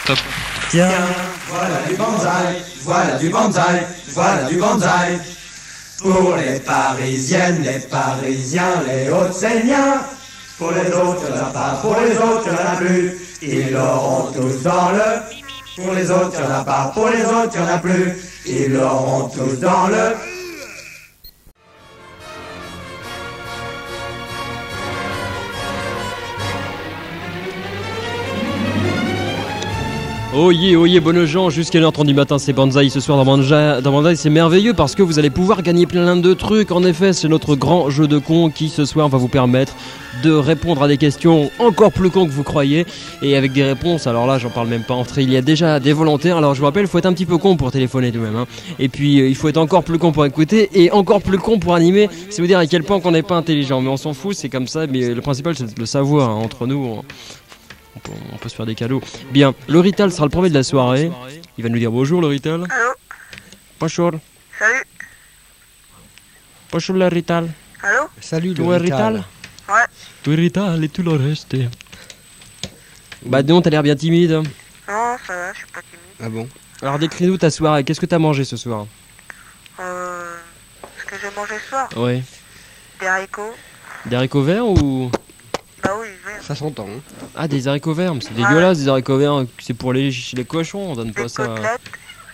Top. Tiens, voilà du bonsaï, voilà du bonsaï, voilà du bonsaï. Pour les Parisiennes, les Parisiens, les Hauts-de-Seine. Pour les autres, il n'y en a pas, pour les autres, il n'y en a plus. Ils l'auront tous dans le. Pour les autres, il n'y en a pas, pour les autres, il n'y en a plus. Ils l'auront tous dans le. Oh yeah, bonnes gens, jusqu'à 1h30 du matin, c'est Banzai. Ce soir dans Banzai, c'est merveilleux parce que vous allez pouvoir gagner plein de trucs. En effet, c'est notre grand jeu de cons qui, ce soir, va vous permettre de répondre à des questions encore plus cons que vous croyez. Et avec des réponses, alors là, j'en parle même pas. Il y a déjà des volontaires. Alors, je vous rappelle, il faut être un petit peu con pour téléphoner tout de même. Hein. Et puis, il faut être encore plus con pour écouter et encore plus con pour animer. C'est vous dire à quel point qu'on n'est pas intelligent. Mais on s'en fout, c'est comme ça. Mais le principal, c'est de le savoir hein, entre nous. On peut se faire des cadeaux. Bien, le Rital sera le premier de la soirée. Il va nous dire bonjour le Rital. Allô. Bonjour. Salut. Bonjour le Rital. Allô. Salut le Rital. Ouais. Tu es Rital et tu le restes. Bah non, t'as l'air bien timide. Non, ça va, je suis pas timide. Ah bon. Alors décris-nous ta soirée. Qu'est-ce que t'as mangé ce soir? Ce que j'ai mangé ce soir. Ouais. Des haricots. Des haricots verts ou... Bah oui, vert. Ça s'entend. Hein. Ah, des haricots verts, mais c'est dégueulasse des haricots verts. C'est pour les cochons, on donne pas Des ça. côtelettes.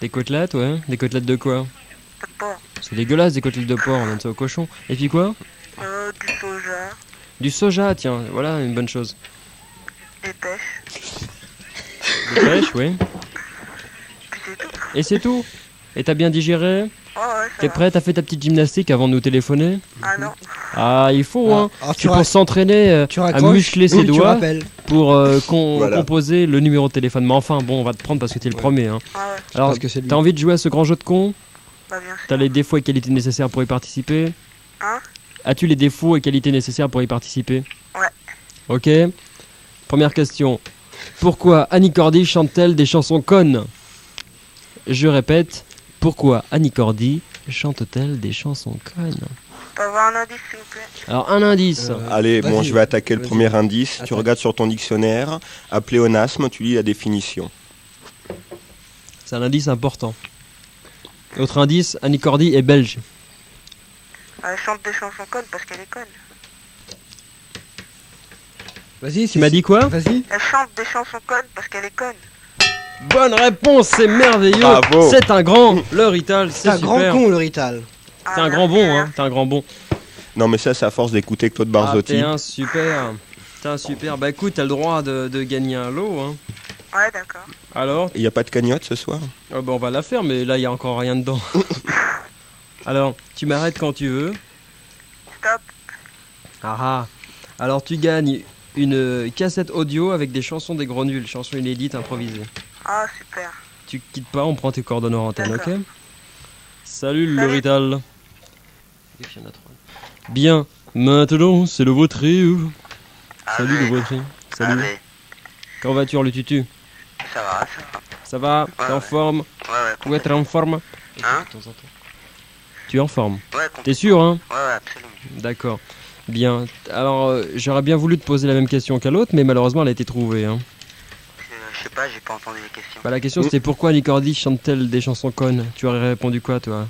Des côtelettes, ouais. Des côtelettes de quoi? De porc. C'est dégueulasse des côtelettes de porc, on donne ça aux cochons. Et puis quoi? Du soja. Du soja, tiens, voilà une bonne chose. Des pêches. Des pêches, oui. Puis c'est tout. Et c'est tout? Et t'as bien digéré? Ouais, ça T'es va. prêt? T'as fait ta petite gymnastique avant de nous téléphoner? Ah non. Ah, il faut, hein. Alors, C'est pour s'entraîner tu à raccroches, muscler ses oui, tu doigts rappelles. pour Voilà. composer le numéro de téléphone. Mais enfin, bon, on va te prendre parce que t'es le premier. Hein. Ah ouais. Alors, Parce que c'est lui. t'as envie de jouer à ce grand jeu de con? Bah bien sûr. T'as les défauts et qualités nécessaires pour y participer? Hein? As-tu les défauts et qualités nécessaires pour y participer? Ouais. Ok. Première question. Pourquoi Annie Cordy chante-t-elle des chansons connes? Je répète. Pourquoi Annie Cordy chante-t-elle des chansons connes? Je peux avoir un indice s'il vous plaît? Alors, un indice. Allez, bon, Vas-y, je vais attaquer le vas-y. premier indice. Tu Attaque. regardes sur ton dictionnaire, à pléonasme, tu lis la définition. C'est un indice important. Autre indice, Annie Cordy est belge. Elle chante des chansons connes parce qu'elle est conne. Vas-y, Tu m'as dit quoi? Vas-y. Elle chante des chansons connes parce qu'elle est conne. Bonne réponse, c'est merveilleux. Bravo. C'est un grand, le Rital, c'est C'est un grand super. con, le Rital. T'es un grand bon, hein. T'es un grand bon. Non, mais ça, c'est à force d'écouter Claude Ah, Barzotti. t'es un super. T'es un super. Bah écoute, t'as le droit de gagner un lot, hein. Ouais, d'accord. Alors, Il n'y a pas de cagnotte ce soir? bah, on va la faire, mais là, il y a encore rien dedans. Alors, tu m'arrêtes quand tu veux. Stop. Ah ah. Alors, tu gagnes une cassette audio avec des chansons des gros nuls, chansons inédites improvisées. Ah, super. Tu quittes pas, on prend tes coordonnées en antenne, ok? D'accord. Salut le Salut. Rital. Bien, maintenant c'est le vautrier. Salut le vautrier. Salut. Allez. Comment vas-tu le tutu? Ça va, ça va. Ça va? Ouais, T'es en ouais. forme? Ouais, Ouais, t'es en forme? Hein? Tu es en forme? ouais. Ouais, T'es sûr, hein? Ouais, ouais, absolument. D'accord. Bien. Alors, j'aurais bien voulu te poser la même question qu'à l'autre, mais malheureusement elle a été trouvée, hein. Je sais pas, j'ai pas entendu les questions. Bah, la question c'était pourquoi Annie Cordy chante-t-elle des chansons connes? Tu aurais répondu quoi, toi?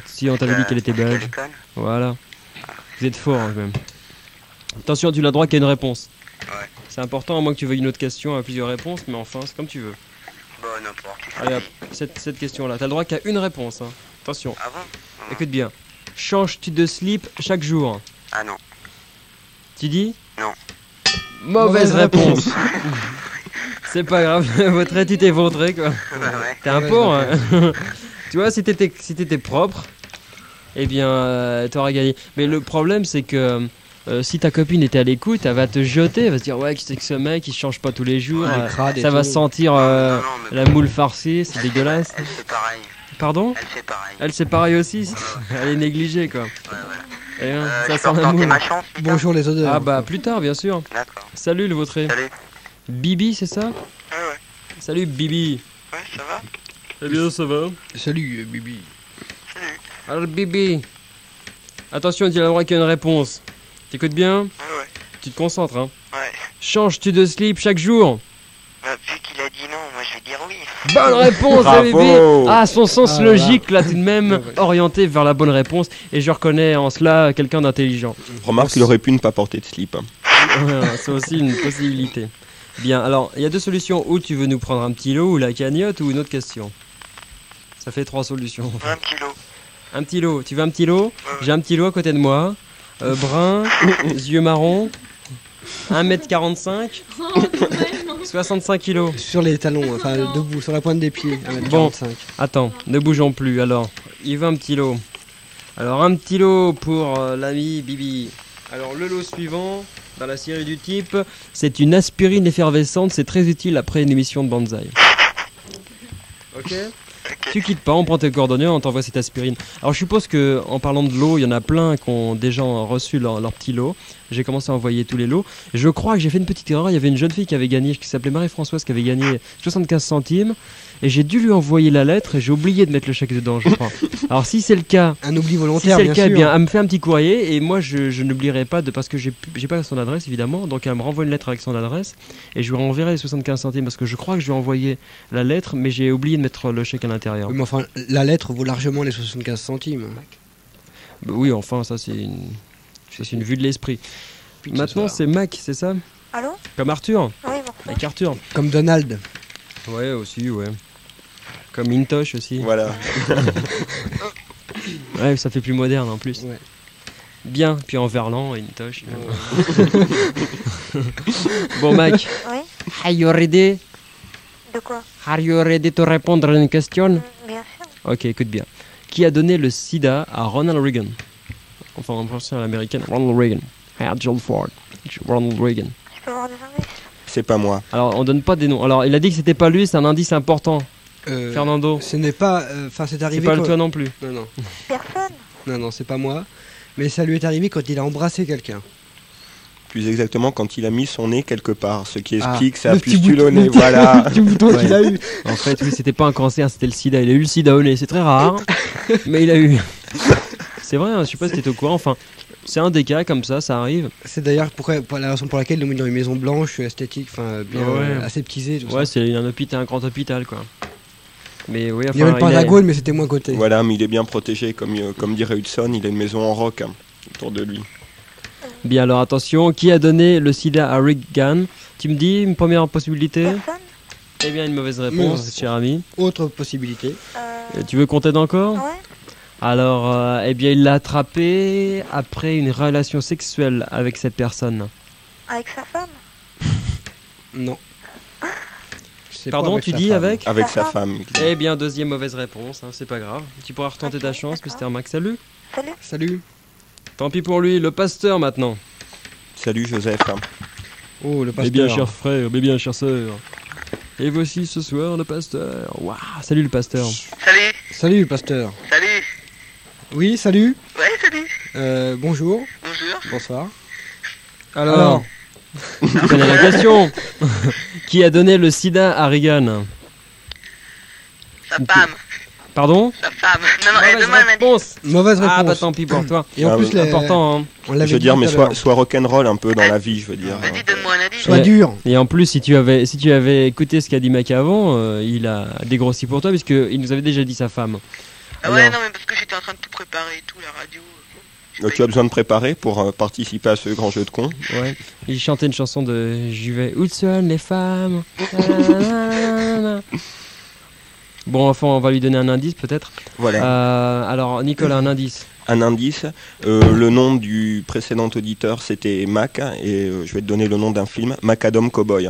Si on t'avait dit qu'elle était Parce belge. qu'elle est conne. Voilà. Vous êtes fort, hein, quand même. Attention, tu n'as droit qu'à une réponse. Ouais. C'est important, à moins que tu veuilles une autre question à plusieurs réponses, mais enfin, c'est comme tu veux. Bon, n'importe. Allez hop, cette question-là, t'as le droit qu'à une réponse. Hein. Attention, Ah bon? écoute bien. Changes-tu de slip chaque jour? Ah non. Tu dis? Non. Mauvaise réponse. C'est pas grave, votre rétite est vautrée, quoi. Bah ouais. T'es un porc, hein. Tu vois, si t'étais propre, eh bien, t'aurais gagné. Mais le problème, c'est que si ta copine était à l'écoute, elle va te jeter, elle va se dire, ouais, c'est que ce mec, il se change pas tous les jours, Il est crade et ça va tout. sentir Non, non, mais la moule farcie, c'est dégueulasse. Elle fait pareil. Pardon? Elle fait pareil. Elle, c'est pareil aussi, elle est négligée, quoi. Ouais, ouais. Et, hein, Je ça peux sent la retenter moule. ma chance, putain. Bonjour les odeurs. Ah bah, plus tard, bien sûr. D'accord. Salut, le vautré. Salut. Bibi, c'est ça? Ouais, ouais. Salut, Bibi. Ouais, ça va? Eh bien, ça va. Salut Bibi. Salut. Alors, Bibi. Attention, tu as le droit qu'il y a une réponse. T'écoutes bien? Ouais, Tu te concentres, hein. ouais. Changes-tu de slip chaque jour? Bah, vu qu'il a dit non, moi je vais dire oui. Bonne réponse, Bravo. Bibi. Ah, son sens Ah, logique, là, tout de même, Ouais, ouais. orienté vers la bonne réponse. Et je reconnais en cela quelqu'un d'intelligent. Remarque qu'il aurait pu ne pas porter de slip. Ouais, c'est aussi une possibilité. Bien, alors, il y a deux solutions. Ou tu veux nous prendre un petit lot, ou la cagnotte, ou une autre question. Ça fait trois solutions. 20 kilos. Un petit lot. Tu veux un petit lot? J'ai un petit lot à côté de moi. Brun, yeux marrons, 1m45, 65 kilos. Sur les talons, enfin debout, sur la pointe des pieds, 1m45. Attends, ne bougeons plus. Alors, il veut un petit lot. Alors, un petit lot pour l'ami Bibi. Alors, le lot suivant, dans la série du type, c'est une aspirine effervescente. C'est très utile après une émission de Banzai. Ok. Tu quittes pas, on prend tes coordonnées, on t'envoie cette aspirine. Alors je suppose que en parlant de l'eau, il y en a plein qui ont déjà reçu leur petit lot. J'ai commencé à envoyer tous les lots. Je crois que j'ai fait une petite erreur. Il y avait une jeune fille qui avait gagné, qui s'appelait Marie-Françoise, qui avait gagné 75 centimes. Et j'ai dû lui envoyer la lettre et j'ai oublié de mettre le chèque dedans, je crois. Alors si c'est le cas, Un oubli si volontaire, c'est le bien cas, eh sûr. bien, elle me fait un petit courrier et moi je n'oublierai pas parce que j'ai pas son adresse évidemment, donc elle me renvoie une lettre avec son adresse et je lui renverrai les 75 centimes parce que je crois que je lui ai envoyé la lettre mais j'ai oublié de mettre le chèque à l'intérieur. Oui, mais enfin, la lettre vaut largement les 75 centimes. Bah oui, enfin ça c'est une vue de l'esprit. Putain, Maintenant ça c'est Mac, c'est ça? Allô? Comme Arthur? Oui, bonsoir. Mac Arthur. va. Comme Donald. Ouais aussi, ouais. Comme Intosh aussi. Voilà. Ouais, ça fait plus moderne en plus. Ouais. Bien, puis en verlan, Intosh. Bon Mac, Oui? are you ready? De quoi? Are you ready to répondre à une question? Bien sûr. Ok, écoute bien. Qui a donné le sida à Ronald Reagan? Enfin, en français à l'américaine, Ronald Reagan. Gerald Ford. Ronald Reagan. Je peux avoir des indices? C'est pas moi. Alors, on donne pas des noms. Alors, il a dit que c'était pas lui, c'est un indice important. Fernando. Ce n'est pas. Enfin, c'est C'est arrivé. pas le quand- toi non plus. Non, non. Personne? Non, c'est pas moi. Mais ça lui est arrivé quand il a embrassé quelqu'un. Plus exactement quand il a mis son nez quelque part, ce qui Ah, explique sa le petit pustule au bouton- nez. Voilà. Le petit bouton Ouais. qu'il a eu. En fait, oui, c'était pas un cancer, c'était le sida. Il a eu le sida au nez. C'est très rare, mais il a eu. C'est vrai, hein, je sais pas si t'étais au courant. Enfin, c'est un des cas comme ça arrive. C'est d'ailleurs pour la raison pour laquelle nous dans une maison blanche, esthétique, enfin bien Ouais. aseptisée. Tout Ouais, ça. c'est un hôpital, un grand hôpital, quoi. Mais oui, Il y avait enfin, le Pentagone, mais c'était moins coté. Voilà, mais il est bien protégé, comme dirait Hudson, il a une maison en roc autour de lui. Bien, alors attention, qui a donné le sida à Reagan? Tu me dis une première possibilité? Personne? Eh bien, une mauvaise réponse, Mauvaise réponse. cher ami. Autre possibilité. Tu veux compter d'encore? Ouais? Alors, eh bien, il l'a attrapé après une relation sexuelle avec cette personne. Avec sa femme? Non. C'est pas Pardon, avec tu sa dis femme. avec? Avec Sa sa femme. Eh bien, deuxième mauvaise réponse, hein, c'est pas grave. Tu pourras retenter Ok, ta chance, d'accord. Mr. Max. Salut. Salut? Salut. Tant pis pour lui, le pasteur maintenant. Salut Joseph. Oh, le Eh pasteur. bien, cher frère, eh bien, chère sœur. Et voici ce soir le pasteur. Waouh, salut le pasteur. Salut. Salut, le pasteur. Salut. Oui, salut. Ouais, salut. Bonjour. Bonjour. Bonsoir. Alors, tu connais la question. Qui a donné le sida à Reagan? Sa femme. Pardon? Sa femme. Non, non, Mauvaise donne-moi un indice. réponse. Mauvaise réponse. Ah bah tant pis pour toi. Et en Ah, plus, mais- Important, hein. on l'avait Je veux dit dire, tout mais à l'heure. sois rock'n'roll un peu dans la vie, je veux dire. Vas-y, donne-moi un indice. Sois Ouais. dur. Et en plus, si tu avais écouté ce qu'a dit Mac avant, il a dégrossi pour toi, puisqu'il nous avait déjà dit sa femme. Ah ouais, Alors. non, mais parce que j'étais en train de tout préparer et tout, la radio. Donc tu as besoin de préparer pour participer à ce grand jeu de con. Ouais. Il chantait une chanson de Juvet. Où sont les femmes? Nanana. Bon, enfin, on va lui donner un indice peut-être. Voilà. Alors, Nicolas, un indice. Un indice, le nom du précédent auditeur c'était Mac, et je vais te donner le nom d'un film, Macadam Cowboy.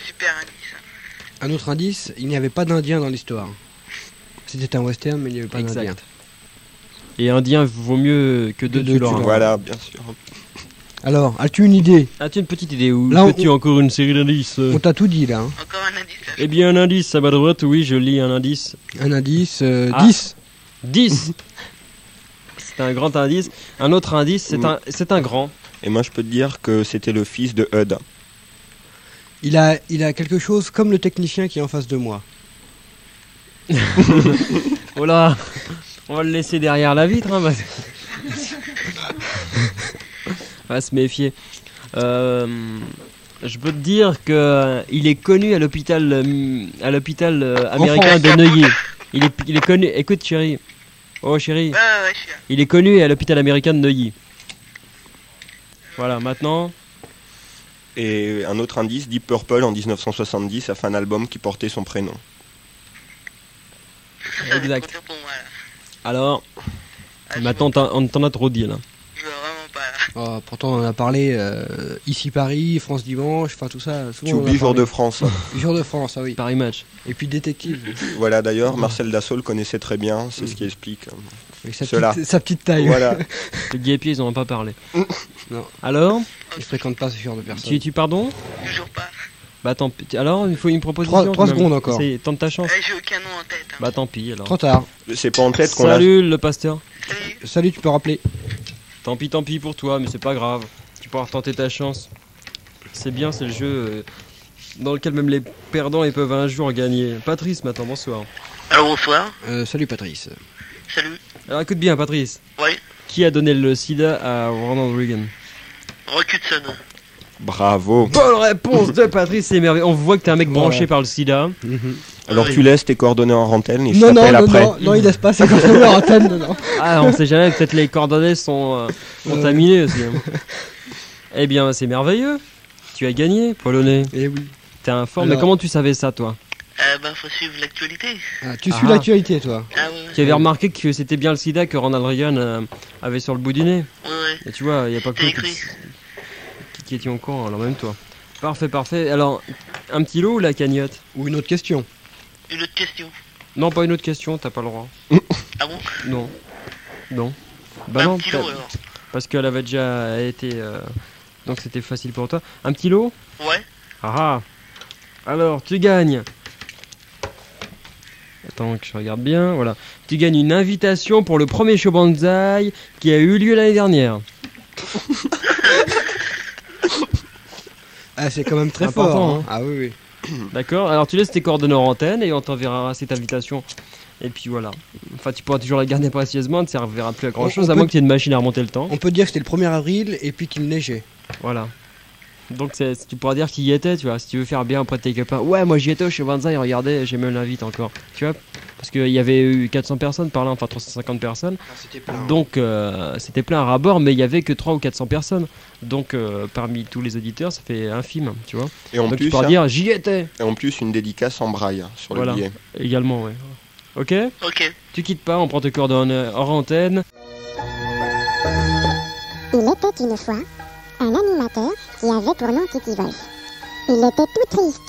Super indice. Un autre indice, il n'y avait pas d'Indien dans l'histoire. C'était un western, mais il n'y avait pas d'Indien. Exact. Et indien vaut mieux que deux deux Tulorins. Tulorins. Voilà, bien sûr. Alors, as-tu une idée? As-tu une petite idée ou Là, as-tu encore une série d'indices On t'a tout dit là. hein. Encore un indice, là. Eh bien, un indice à ma droite, oui, je lis un indice. Un indice, Ah. 10. 10. C'est un grand indice. Un autre indice, c'est un grand. Et moi je peux te dire que c'était le fils de Hud. Il a quelque chose comme le technicien qui est en face de moi. Oh là, on va le laisser derrière la vitre. Hein, on va se méfier. Je peux te dire que il est connu à l'hôpital américain de Neuilly. Il est connu. Écoute, chérie. Oh, chérie. Ouais, je suis là. Il est connu à l'hôpital américain de Neuilly. Voilà, maintenant. Et un autre indice, Deep Purple en 1970 a fait un album qui portait son prénom. Exact. Comptez pour moi, là. Alors, Ah, maintenant on t'en a trop dit là. Je veux vraiment pas, là. Oh, pourtant, on en a parlé ici Paris, France Dimanche, enfin tout ça. Tu oublies Jour de France. Jour de France, ah oui. Paris Match. Et puis Détective. Voilà, d'ailleurs, Marcel Dassault le connaissait très bien, c'est ce qui explique. Avec sa Cela. sa petite taille. Voilà. Les guépiers, ils en ont pas parlé. Non. Alors, Je fréquente pas ce genre de personnes. tu pardon? Toujours pas. Bah tant pis. Alors, il faut une proposition. 3 quand même. secondes encore. Tente ta chance. J'ai aucun nom en tête. Hein. Bah tant pis alors. Trop tard. C'est pas en tête qu'on a. Salut le pasteur. Salut. Salut, tu peux rappeler. Tant pis pour toi, mais c'est pas grave. Tu pourras retenter ta chance. C'est bien, c'est le jeu dans lequel même les perdants ils peuvent un jour gagner. Patrice, maintenant, bonsoir. Alors bonsoir. Salut Patrice. Salut. Alors écoute bien, Patrice. Ouais. Qui a donné le sida à Ronald Reagan? Rock Hudson. Bravo. Bonne réponse de Patrice, c'est merveilleux. On voit que t'es un mec branché par le sida. Alors Oui. tu laisses tes coordonnées en antenne et je Non, non, t'appelle non, après. non, il laisse pas, c'est quand on leur antenne, non. Ah, on sait jamais, peut-être les coordonnées sont contaminées aussi. Hein. Eh bien, c'est merveilleux. Tu as gagné, Polonais. Eh oui. T'es informé. Alors- Mais comment tu savais ça, toi? Bah faut suivre l'actualité. Ah, tu suis Ah. l'actualité, toi. Ah ouais. Tu avais remarqué que c'était bien le sida que Ronald Reagan avait sur le bout du nez. Ouais. Et tu vois, il n'y a pas que C'était nous écrit. qui étions au courant, alors même toi. Parfait. Alors, un petit lot ou la cagnotte? Ou une autre question. Une autre question. Non, pas une autre question, t'as pas le droit. Ah bon? Non. Bah Un non, petit lot alors. parce qu'elle avait déjà été... donc c'était facile pour toi. Un petit lot? Ouais. Ah. Alors, tu gagnes. Attends que je regarde bien, voilà. Tu gagnes une invitation pour le premier show Banzai qui a eu lieu l'année dernière. Ah, c'est quand même très Important, fort. hein. Ah oui, oui. D'accord? Alors tu laisses tes coordonnées en antenne et on t'enverra cette invitation. Et puis voilà. Enfin, tu pourras toujours la garder précieusement, ne servira plus à grand chose, On à peut- moins que tu aies une machine à remonter le temps. On peut dire que c'était le 1er avril et puis qu'il neigeait. Voilà. Donc tu pourras dire qu'il y était, tu vois, si tu veux faire bien auprès de tes copains. Ouais, moi j'y étais chez Banzai, regardez, j'ai même l'invite encore. Tu vois? Parce qu'il y avait eu 400 personnes par là, enfin 350 personnes. C'était plein. Donc c'était plein à ras-bord, mais il y avait que 300 ou 400 personnes. Donc parmi tous les auditeurs, ça fait infime, tu vois. Et en Donc tu plus, pourras hein, dire j'y étais et en plus une dédicace en braille sur Voilà. le billet. également, ouais. Ok? Ok. Tu quittes pas, on prend tes coordonnées hors antenne. Il était une fois un animateur qui avait pour nom Titi Wolf. Il était tout triste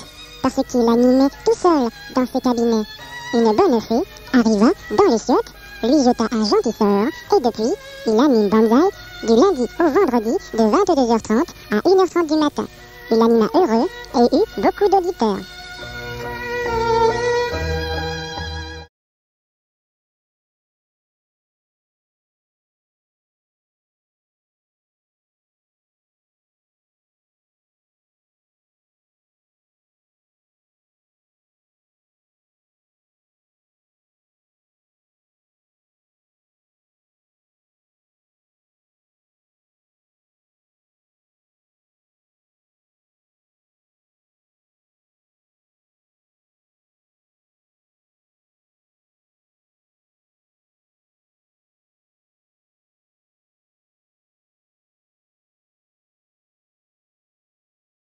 parce qu'il animait tout seul dans ses cabinets. Une bonne fée arriva dans les chiottes, lui jeta un gentil sort et depuis, il anime Banzai du lundi au vendredi de 22h30 à 1h30 du matin. Il anima heureux et eut beaucoup d'auditeurs.